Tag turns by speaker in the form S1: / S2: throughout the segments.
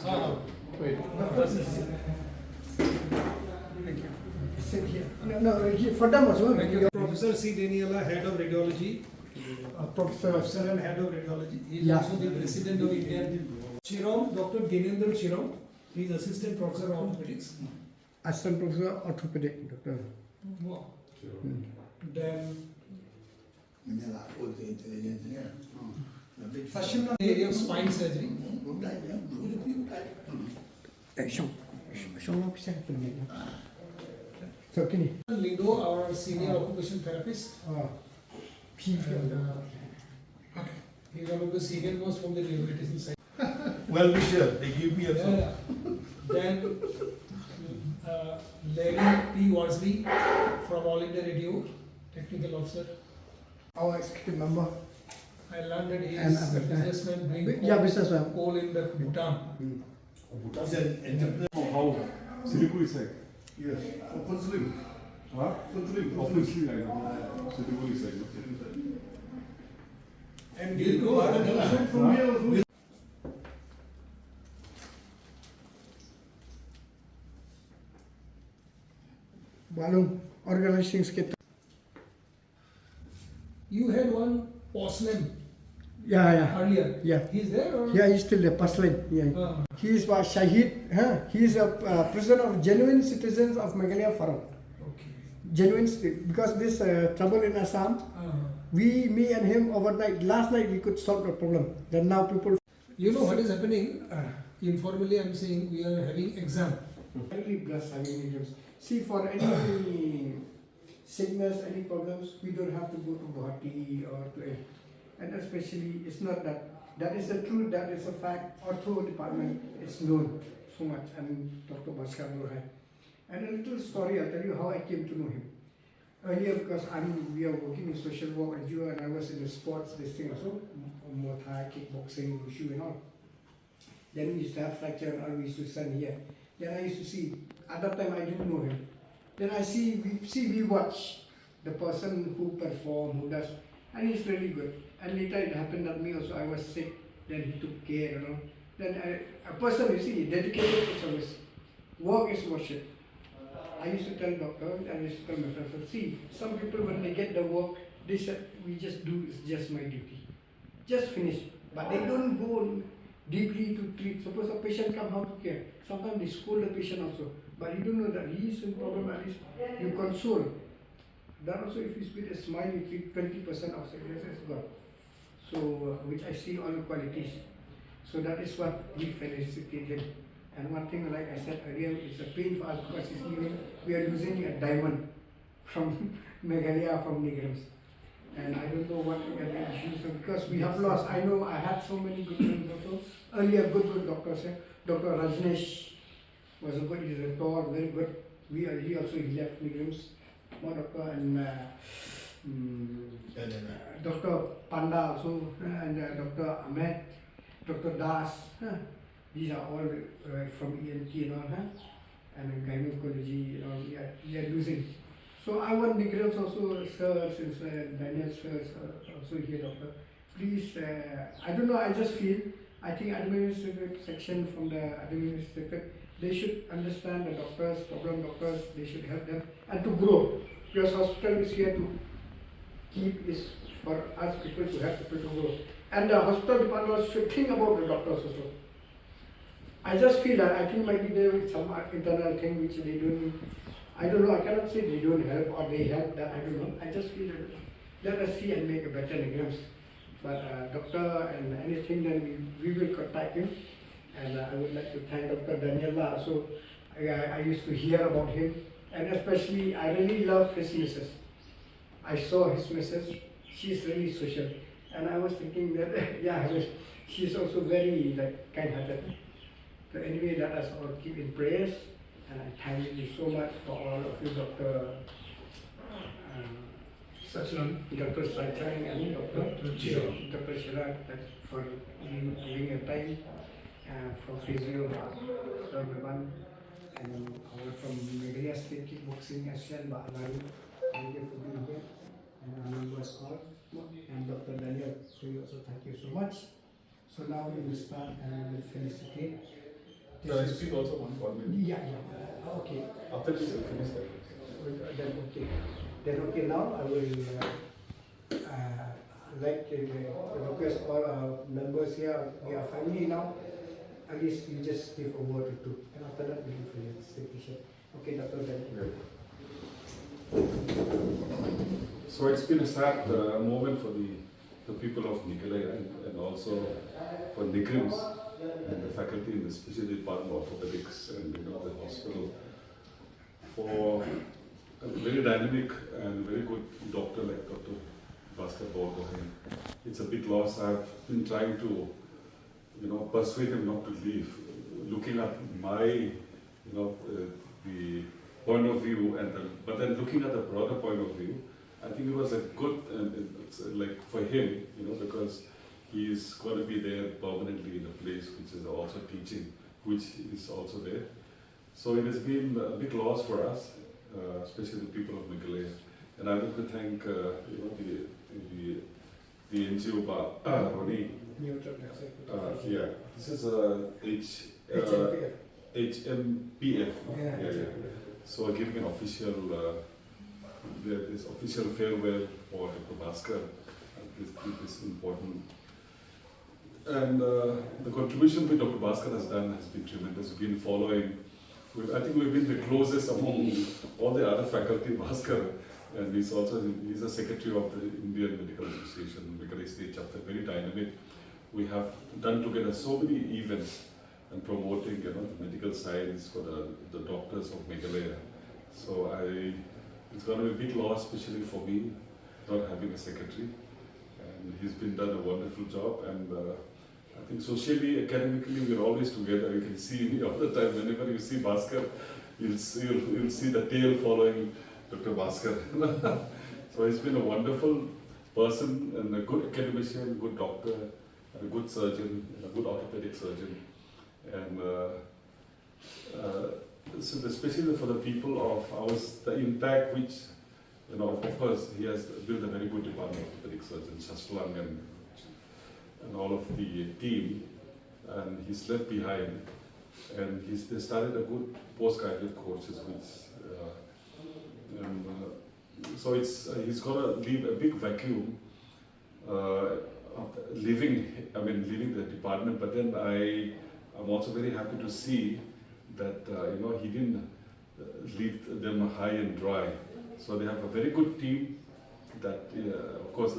S1: Wait.
S2: Thank you. Sit here. No, for them also.
S1: Thank you. Professor C. Daniela, Head of Radiology. Professor and Head of Radiology. He is also the President of Indian. Chirom, Dr. Ginendra Chirom. He is Assistant Professor of Orthopedics.
S2: Assistant Professor Orthopedic, Doctor.
S1: Wow. Then Sashimna, area of spine surgery.
S2: So can you?
S1: Lido, our senior occupational therapist. He is one of the senior most from the rehabilitation side.
S3: Well wisher, they give me a
S1: Yeah. Then Larry P. Worsley from All India Radio, technical officer.
S2: Our executive member.
S1: I learned that he
S2: And
S1: is a businessman doing
S2: businessman.
S1: coal in the Bhutan.
S3: He's an entrepreneur.
S4: How? Siliguri side.
S3: Yes. Open sleeve.
S4: Huh? Open sleeve, I know. Siliguri side.
S1: And
S3: We'll go.
S1: Gilgo,
S3: From here also.
S2: Balloon organizing skit.
S1: you had one porcelain
S2: Yeah.
S1: earlier.
S2: Yeah.
S1: He's there or?
S2: Yeah, he's still there, Paslin. Yeah. He is Shahid. He is a prisoner of genuine citizens of Meghalaya Faram.
S1: Okay.
S2: Genuine, because this trouble in Assam, me and him overnight, last night we could solve the problem. Then now people.
S1: You know what is happening? Informally, I'm saying we are having exam.
S2: Really blessed having mediums. See, for any sickness, any problems, we don't have to go to Guwahati or to. And especially, it's not that is the truth, that is a fact. Ortho department, it's known so much. And Dr. Bhaskar Borgohain. And a little story, I'll tell you how I came to know him. Earlier, because we are working in social work and I was in the sports, this thing also, Muay Thai, kickboxing, wushu and all. Then we used to have fracture and all, we used to stand here. Then I used to see, at that time I didn't know him. Then we watch the person who perform, who does, and he's really good. And later it happened that me also, I was sick, then he took care, you know. Then a person, you see, dedicated to service. Work is worship. I used to tell doctors, I used to tell my friends, see, some people when they get the work, they said, we just do, it's just my duty. Just finish. But they don't go deeply to treat. Suppose a patient come, how to care? Sometimes they scold the patient also. But you don't know that he is in problem, at least you console. That also, if you speak a smile, you treat 20% of sickness as God. So, which I see all the qualities. So that is what we felicitate him. And one thing, like I said earlier, it's a pain for us because we are losing a diamond from Meghalaya, from NEGRIHMS. And I don't know what are the issues, because we have lost. I know I had so many good friends also. Earlier, good doctors. Dr. Rajneesh was a good, he's a tall, very good. He left NEGRIHMS. More doctor and Dr. Panda also, and Dr. Ahmed, Dr. Das. These are all from ENT and all, and gynecology and all. We are losing. So I want NEGRIHMS also, sir, since Daniel sir also here, doctor. Please, I don't know, I just feel, I think administrative section from the administrative, they should understand the doctors, problem doctors, they should help them and to grow. Because hospital is here to keep, is for us people to help people to grow. And the hospital department should think about the doctors also. I just feel that I think maybe there is some internal thing which they don't, I don't know, I cannot say they don't help or they help, that I don't know. I just feel that let us see and make a better NEGRIHMS. But doctor and anything, then we will contact him. And I would like to thank Dr. Daniela. So I used to hear about him, and especially I really love his missus. I saw his missus, she's really social. And I was thinking that, yeah, she's also very kind-hearted. So anyway, let us all keep in prayers. And I thank you so much for all of you, Dr. Dr. Sachang and Dr. Chirag, for giving your time for physio, so everyone, and our from Meghalaya State Kickboxing Asian Baharu, thank you for being here, and our members all, and Dr. Daniel, so you also thank you so much. So now we will start and we will felicitate. This is-
S4: SP also one coordinator.
S2: Yeah. Okay.
S4: After this, we finish that.
S2: Then okay. Then okay. Now I will like request all our members here. We are family now. At least you just give a word or two, and after that we give you the T-shirt. Okay, Doctor. Then.
S5: So it's been a sad moment for the people of Meghalaya and also for NEGRIHMS and the faculty in the special department of orthopedics and the hospital for a very dynamic and very good doctor like Dr. Bhaskar Borgohain. It's a big loss. I've been trying to persuade him not to leave. Looking at my the point of view but then looking at the broader point of view, I think it was a good it's like for him, because he's going to be there permanently in a place which is also teaching, which is also there. So it has been a big loss for us, especially the people of Meghalaya. And I want to thank the NGO Ronnie. Yeah, this is
S2: HNPF.
S5: HNPF.
S2: Yeah.
S5: So giving an official this official farewell for Dr. Bhaskar. This is important. And the contribution that Dr. Bhaskar has done has been tremendous. We've been following. I think we've been the closest among all the other faculty, Bhaskar. And he's a secretary of the Indian Medical Association, Meghalaya State Chapter, very dynamic. We have done together so many events and promoting the medical science for the doctors of Meghalaya. So it's going to be a big loss, especially for me, not having a secretary. And he's been done a wonderful job. And I think socially, academically, we're always together. You can see me all the time. Whenever you see Bhaskar, you'll see the tail following Dr. Bhaskar. So he's been a wonderful person and a good academician, good doctor, and a good surgeon, and a good orthopedic surgeon. And so especially for the people of ours, the impact which, of course, he has built a very good department of orthopedic surgeon, Shastlang and all of the team, and he's left behind. And they started a good postgraduate courses, so he's gonna leave a big vacuum, leaving the department. But then I'm also very happy to see that he didn't leave them high and dry. So they have a very good team. That of course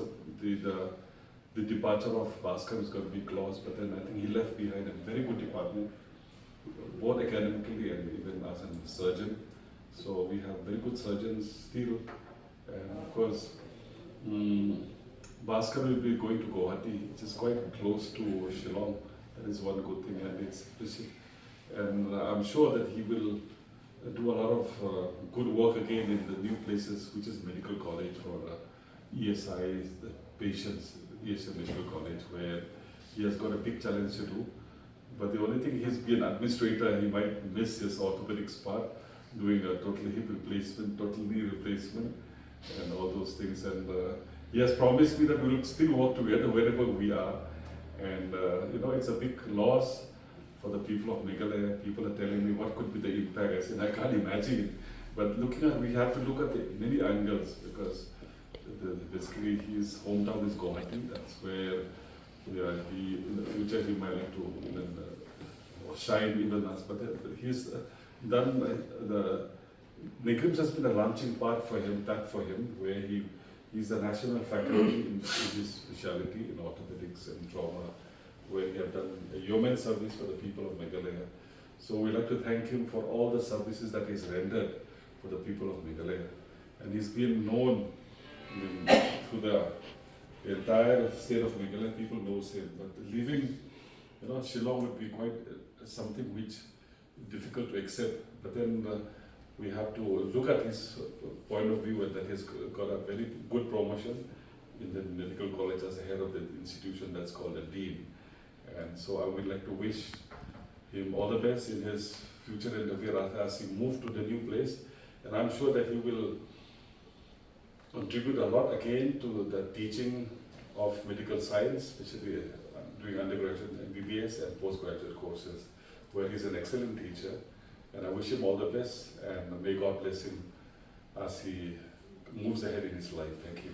S5: the departure of Bhaskar is going to be close, but then I think he left behind a very good department, both academically and even as a surgeon. So we have very good surgeons still, and of course Bhaskar will be going to Guwahati, which is quite close to Shillong. That is one good thing, and I'm sure that he will do a lot of good work again in the new places, which is medical college for ESI, the patients, ESI Medical College, where he has got a big challenge to do. But the only thing, he's been an administrator, he might miss his orthopedics part, doing a total hip replacement, total knee replacement, and all those things. And he has promised me that we will still work together wherever we are. And it's a big loss for the people of Meghalaya. People are telling me what could be the impact. I said, I can't imagine it. But we have to look at many angles, because basically his hometown is Guwahati. That's where in the future he might like to even shine even us. But he's done the NEGRIHMS has been a launching pad for him, where he's a national faculty in his specialty in orthopedics and trauma, where he has done a yeoman service for the people of Meghalaya. So we'd like to thank him for all the services that he's rendered for the people of Meghalaya. And he's been known through the entire state of Meghalaya. People know him, but living, Shillong would be quite something which is difficult to accept. But then we have to look at his point of view, and that he's got a very good promotion in the medical college as the head of the institution that's called a dean. And so I would like to wish him all the best in his future endeavor as he moves to the new place. And I'm sure that he will contribute a lot again to the teaching of medical science, especially doing undergraduate MBBS and postgraduate courses. where he's an excellent teacher, and I wish him all the best, and may God bless him as he moves ahead in his life. Thank you.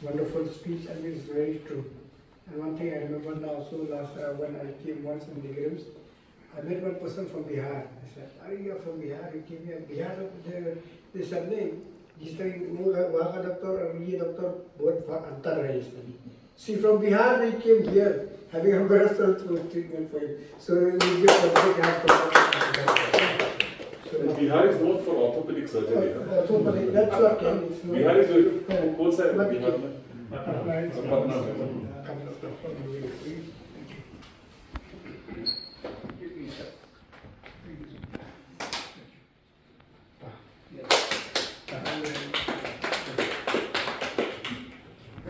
S2: Wonderful speech, and it's very true. And one thing I remember now, so last when I came once in NEGRIHMS, I met one person from Bihar. I said, "Are you from Bihar? You came here." Bihar, they said, "नहीं, जिस तरह वहाँ का doctor और ये doctor बहुत अंतर है इसमें." See, from Bihar they came here, having a better treatment for him. So we get a big hand for
S5: Bihar is known for orthopedic surgery. Huh?
S2: orthopedic. That's what came.
S5: Bihar is very cool side. Bihar में
S2: Patna.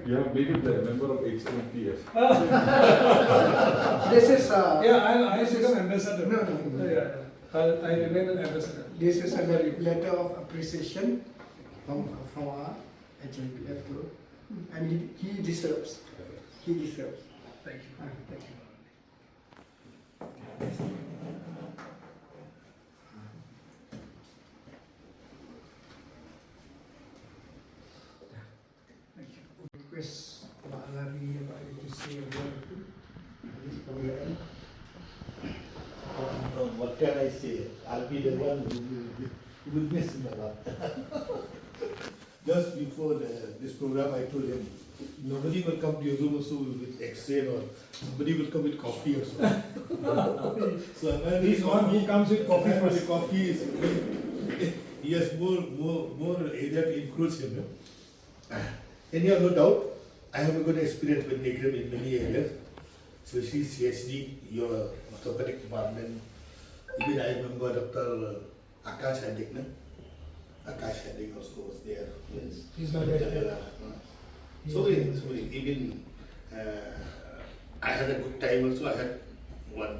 S5: You have made him the member of HNPF.
S2: This is
S1: Yeah, I become ambassador.
S2: No.
S1: Yeah. I remain an ambassador.
S2: This is a letter of appreciation from our HNPF group, and he deserves. He deserves.
S1: Thank you.
S2: Thank you. Request Lari to say a word. Please from your end.
S3: What can I say? I'll be the one who will miss him a lot. Just before this program, I told him, nobody will come to your room also with X-ray, or somebody will come with coffee or something. So when
S1: He's one who comes with coffee
S3: when
S1: first.
S3: the coffee is, he has more area to encroach him. Anyhow, no doubt, I have a good experience with NEGRIHMS in many areas, especially CHD, your orthopedic department. Even I remember Dr. Akash Hadik, Akash Hadik also was there. Yes.
S1: He's not there.
S3: So even I had a good time also. I had one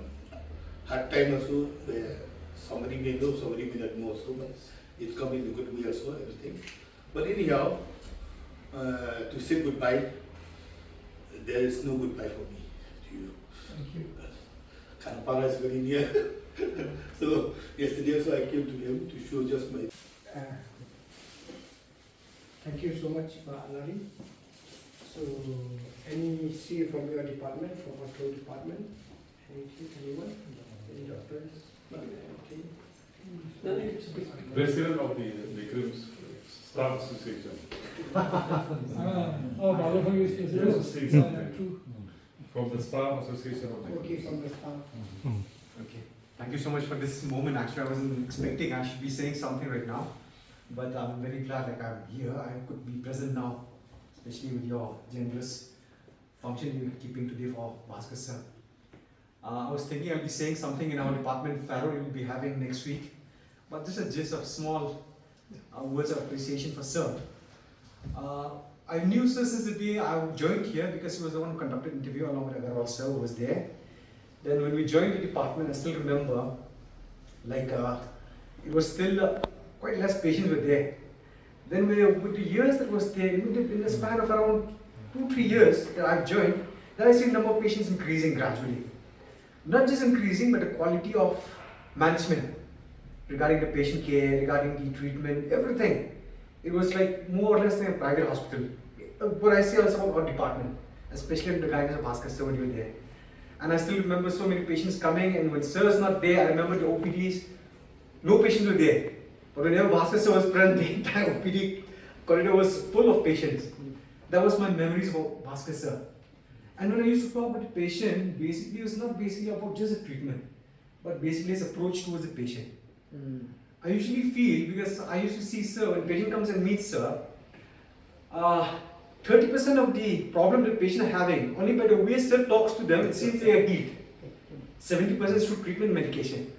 S3: hard time also where somebody may know, somebody may not know also, but it come in a good way also, everything. But anyhow, to say goodbye, there is no goodbye for me to you.
S1: Thank you.
S3: Kanapara is very near. So yesterday also I came to him to show just my.
S2: Thank you so much, Lari. So, any see from your department, from control department? Anyone? Any doctors? Anything?
S5: President of the NEGRIHMS Staff Association.
S1: Borgohain is
S5: Yes,
S1: president.
S5: say something.
S1: True.
S5: From the Staff Association of
S2: Okay,
S5: NEGRIHMS.
S2: from the staff.
S6: Okay, thank you so much for this moment. Actually, I wasn't expecting I should be saying something right now, but I'm very glad like I'm here. I could be present now, especially with your generous function you're keeping today for Bhaskar sir. I was thinking I'll be saying something in our department Faro you'll be having next week, but this is just a small words of appreciation for sir. I knew sir since the day I joined here because he was the one who conducted interview along with Agarwal sir who was there. Then when we joined the department, I still remember, like it was still quite less patients were there. Then with the years that was there, in the span of around 2-3 years that I've joined, then I see the number of patients increasing gradually. Not just increasing, but the quality of management regarding the patient care, regarding the treatment, everything. It was like more or less like a private hospital. But I see also about our department, especially in the guidance of Bhaskar sir when you were there. And I still remember so many patients coming, and when sir is not there, I remember the OPDs, no patients were there. But whenever Bhaskar sir was present, the entire OPD corridor was full of patients. That was my memories about Bhaskar sir. And when I used to talk about the patient, basically it was not basically about just the treatment, but basically his approach towards the patient. I usually feel, because I used to see sir, when patient comes and meets sir, 30% of the problem the patient are having, only by the way sir talks to them, it seems they are healed. 70% is through treatment medication.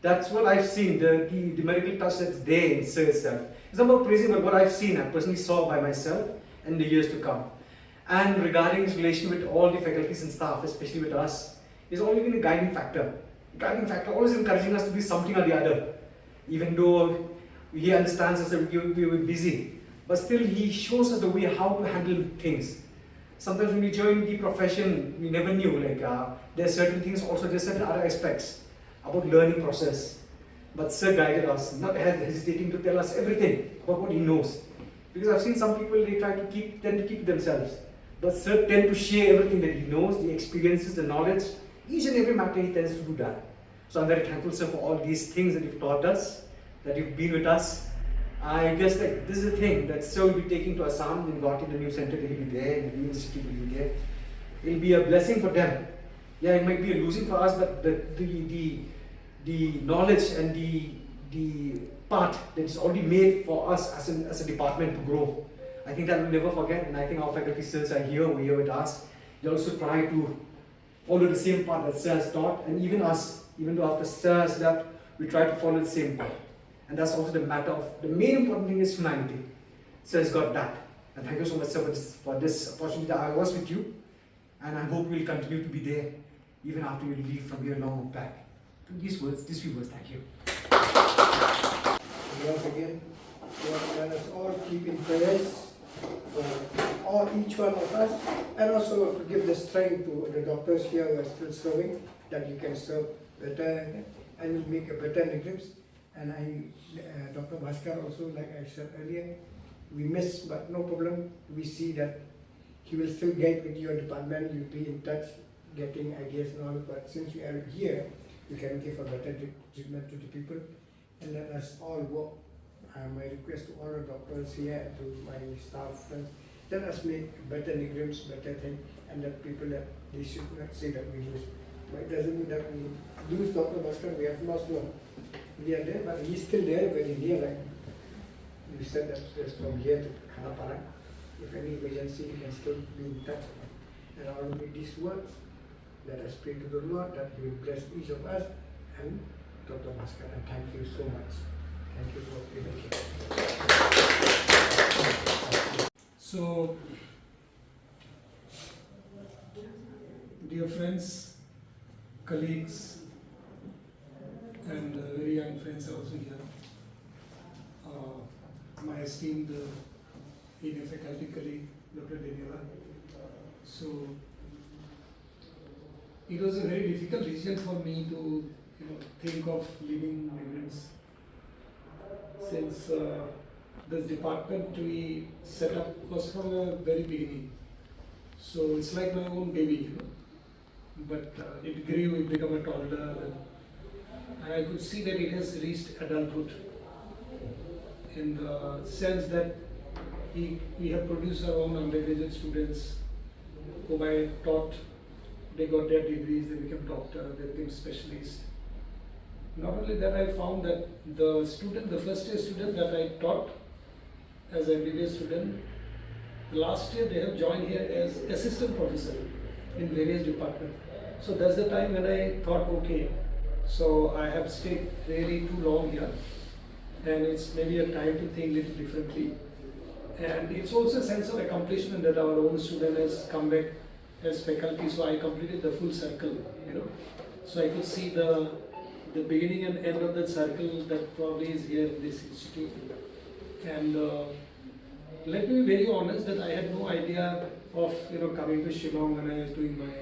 S6: That's what I've seen, the medical touch that's there in sir itself. It's not about praising, but what I've seen, I personally saw by myself in the years to come. And regarding his relation with all the faculties and staff, especially with us, is always been a guiding factor. Guiding factor, always encouraging us to do something or the other. Even though he understands us that we were busy, but still he shows us the way how to handle things. sometimes when we join the profession, we never knew, like there's certain things also, there's certain other aspects about learning process. But Sir guided us, not hesitating to tell us everything about what he knows. Because I've seen some people, they tend to keep themselves. But Sir tend to share everything that he knows, the experiences, the knowledge, each and every matter he tends to do that. So I'm very thankful, Sir, for all these things that you've taught us, that you've been with us. I guess like this is the thing that Sir will be taking to Assam in Guwahati, the new center, he'll be there, the new institute will be there. It'll be a blessing for them. Yeah, it might be a losing for us, but the knowledge and the part that is already made for us as a department to grow, I think that we'll never forget. And I think our faculty sirs are here with us. They also try to follow the same path that Sir has taught, and even us, even though after Sir has left, we try to follow the same path. And that's also the matter of, the main important thing is humanity. Sir has got that. And thank you so much, Sir, for this opportunity that I was with you. And I hope we'll continue to be there even after you leave from here long back. These few words, thank you.
S2: Once again, let us all keep in prayers for each one of us, and also to give the strength to the doctors here who are still serving, that you can serve better and will make a better NEGRIHMS. And Dr. Bhaskar also, like I said earlier, we miss, but no problem. We see that he will still get with your department, you'll be in touch, getting ideas and all, but since we are here, we can give a better treatment to the people, and let us all work. My request to all the doctors here and to my staff friends, let us make better NEGRIHMS, better thing, and that people, that they should not say that we lose. But it doesn't mean that we lose Dr. Bhaskar, we have lost one. We are there, but he's still there, very near, like we said, that just from here to Khanapara. If any emergency, you can still be in touch. And all with these words, let us pray to the Lord that He will bless each of us and Dr. Bhaskar. And thank you so much. Thank you for being here.
S1: So, dear friends, colleagues, and very young friends are also here. My esteemed senior faculty colleague, Dr. Daniela. So, it was a very difficult decision for me to think of leaving NEGRIHMS, since this department we set up was from the very beginning. So it's like my own baby, but it grew, it became a toddler, and I could see that it has reached adulthood, in the sense that we have produced our own undergraduate students whom I taught. They got their degrees, they became doctor, they became specialist. Not only that, I found that the first year student that I taught as a MBBS student, last year they have joined here as assistant professor in various departments. So that's the time when I thought, okay, so I have stayed really too long here, and it's maybe a time to think a little differently. And it's also a sense of accomplishment that our own student has come back as faculty, so I completed the full circle, So I could see the beginning and end of that circle that probably is here in this institute. And let me be very honest that I had no idea of coming to Shillong when I was doing my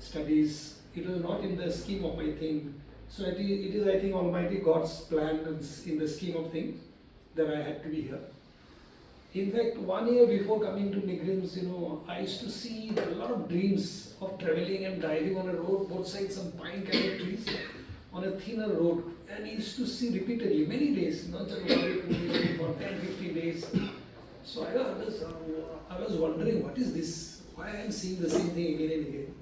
S1: studies. It was not in the scheme of my thing. So it is I think Almighty God's plan in the scheme of things that I had to be here. In fact, 1 year before coming to NEGRIHMS, I used to see a lot of dreams of traveling and driving on a road, both sides some pine kind of trees, on a thinner road. And I used to see repeatedly, many days, not just 1 day, 2 days, for 10, 15 days. So I was wondering, what is this? Why I am seeing the same thing again and again?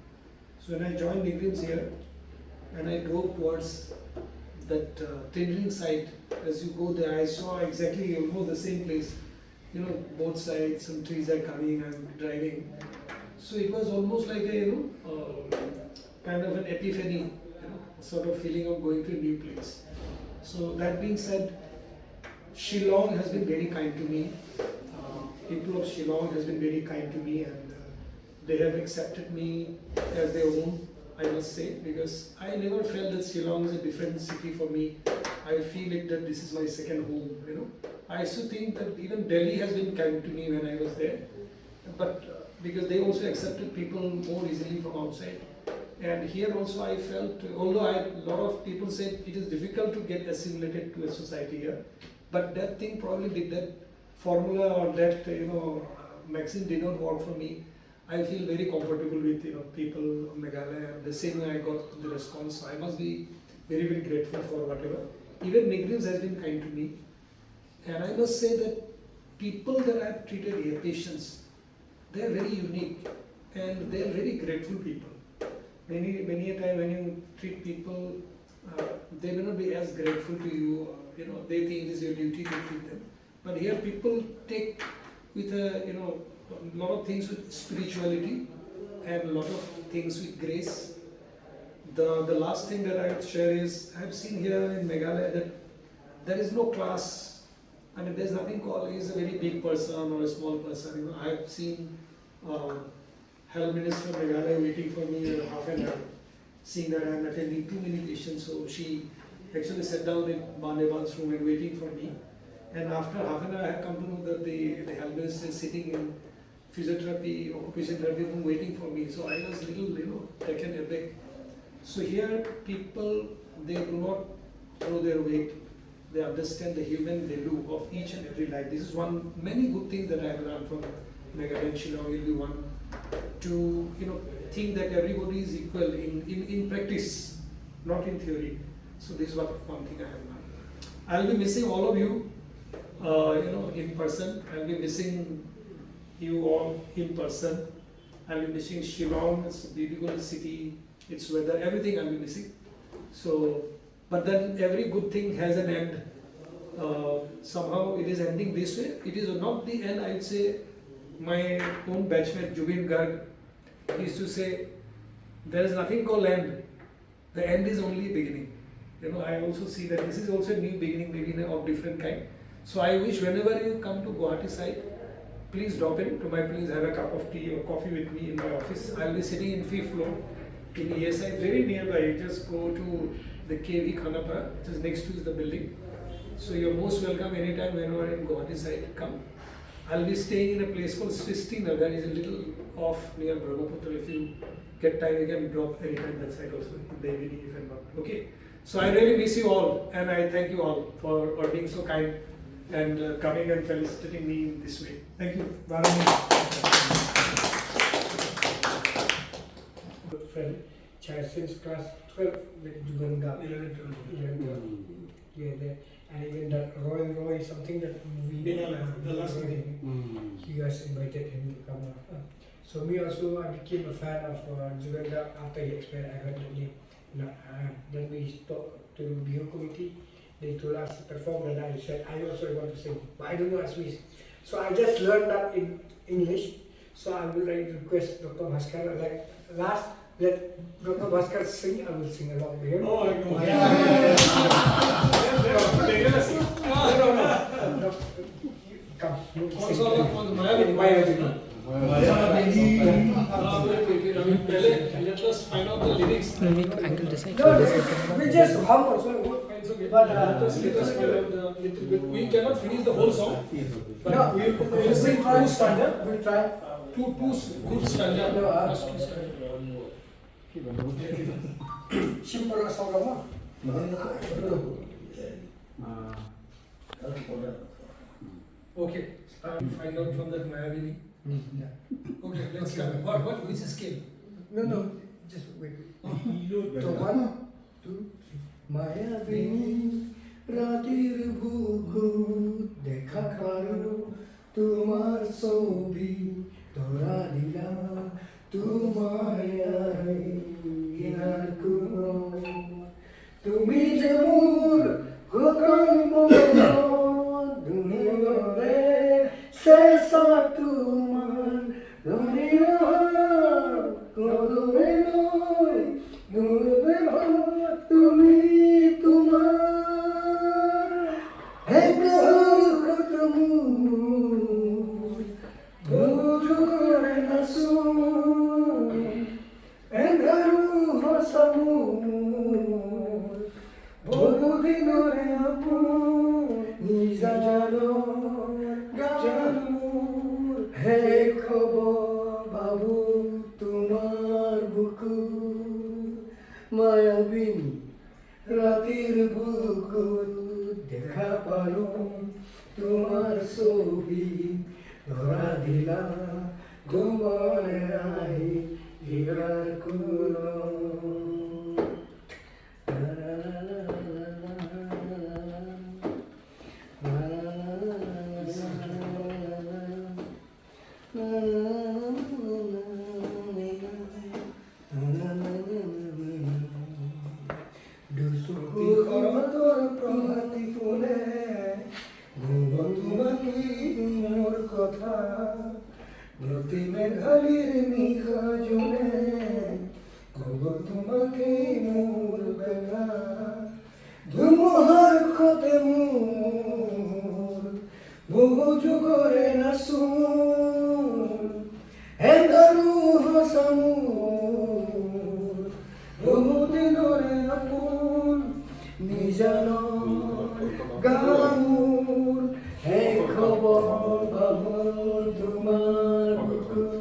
S1: So when I joined NEGRIHMS here, and I drove towards that Tendring site, as you go there, I saw exactly almost the same place. Both sides, some trees are coming, I'm driving. So it was almost like a, kind of an epiphany, sort of feeling of going to a new place. So that being said, Shillong has been very kind to me. People of Shillong has been very kind to me, and they have accepted me as their own, I must say, because I never felt that Shillong is a different city for me. I feel it that this is my second home, I used to think that even Delhi has been kind to me when I was there. But because they also accepted people more easily from outside. And here also I felt, although a lot of people said it is difficult to get assimilated to a society here, but that thing probably did that formula or that maxim did not work for me. I feel very comfortable with people of Meghalaya. The same way I got the response. So I must be very, very grateful for whatever. Even NEGRIHMS has been kind to me. And I must say that people that I have treated here, patients, they are very unique and they are very grateful people. Many a time when you treat people, they may not be as grateful to you. They think it is your duty to treat them. But here people take with a lot of things with spirituality and a lot of things with grace. The last thing that I would share is I have seen here in Meghalaya that there is no class. I mean, there's nothing called he's a very big person or a small person. I have seen Health Minister of Meghalaya waiting for me half an hour, seeing that I am attending too many patients. So she actually sat down in Maneval's room and waiting for me. And after half an hour, I have come to know that the Health Minister is sitting in physiotherapy, occupational therapy room waiting for me. So I was a little, taken aback. So here, people, they do not throw their weight. They understand the human value of each and every life. This is many good things that I have learned from Meghalaya and Shillong will be one. To think that everybody is equal in practice, not in theory. So this is one thing I have learned. I'll be missing all of you, in person. I'll be missing you all in person. I'll be missing Shillong. It's a beautiful city. Its weather, everything I'll be missing. So, but then every good thing has an end. Somehow it is ending this way. It is not the end. I would say my own batchmate Jubin Garg used to say, there is nothing called end. The end is only beginning. I also see that this is also a new beginning, maybe of different kind. So I wish whenever you come to Guwahati side, please drop in to my place, have a cup of tea or coffee with me in my office. I'll be sitting in 5th floor in ESI, very nearby. You just go to the KV Khanapara, which is next to the building. So you're most welcome anytime whenever in Guwahati side, come. I'll be staying in a place called Srishti Nagar. It's a little off near Brahmaputra. If you get time, you can drop anytime that side also in the evening if I'm not. Okay. So I really miss you all and I thank you all for being so kind and coming and felicitating me in this way. Thank you.
S2: Good friend, child since class 12 with Juganga. 11, 12. Yeah, there. And even that Roy, something that movie.
S1: The last movie.
S2: You guys invited him to come. So me also, I became a fan of Juganga after he expired. I heard the name. Then we talked to the Bihu committee. They told us to perform, and I said I also want to sing, but I don't know Assamese. So I just learned that in English. So I would like to request Dr. Bhaskar, let Dr. Bhaskar sing. I will sing along with him.
S1: Oh, I know.
S2: No. Come.
S1: Let us find out the lyrics.
S2: No, we just hum also. But
S1: let us find out the little bit. We cannot finish the whole song. But
S2: no,
S1: we'll sing two stanza.
S2: We'll try.
S1: Two good stanza.
S2: No,
S1: First two stanza.
S2: Simple song.
S1: Okay. Find out from that Mayavini. Okay, let's come. Which scale?
S2: No, just wait. So 1, 2, 3. Mayavini, ratir buku, dekha paru, tumar sobi, tora dila, tumaya hinar kuno, tumi jamur, hokan mo, dunia re, sesa tuman, dunia kodumeno, nurubeno, tumi tumar, ekar katamu, bujure nasu, engaru hasamu, bodinore apu, nizajano, janu, he khobo মায়াবিনী রাতের বুকুর দেখা পালো তোমার ছবি ধরা দিলা তোমার I here কুলো প্রভাতি ফুলে তোমাকে মোর কথা প্রতি মেঘালির নিখা জলে তোমাকে মোর বেলা ধুমহার খতে মোর বহু যুগরে নাসুর এদারু হাসামুর বহু দিনরে আপুন নিজান গামুর হে খবর বাবুর তোমার বুকুর।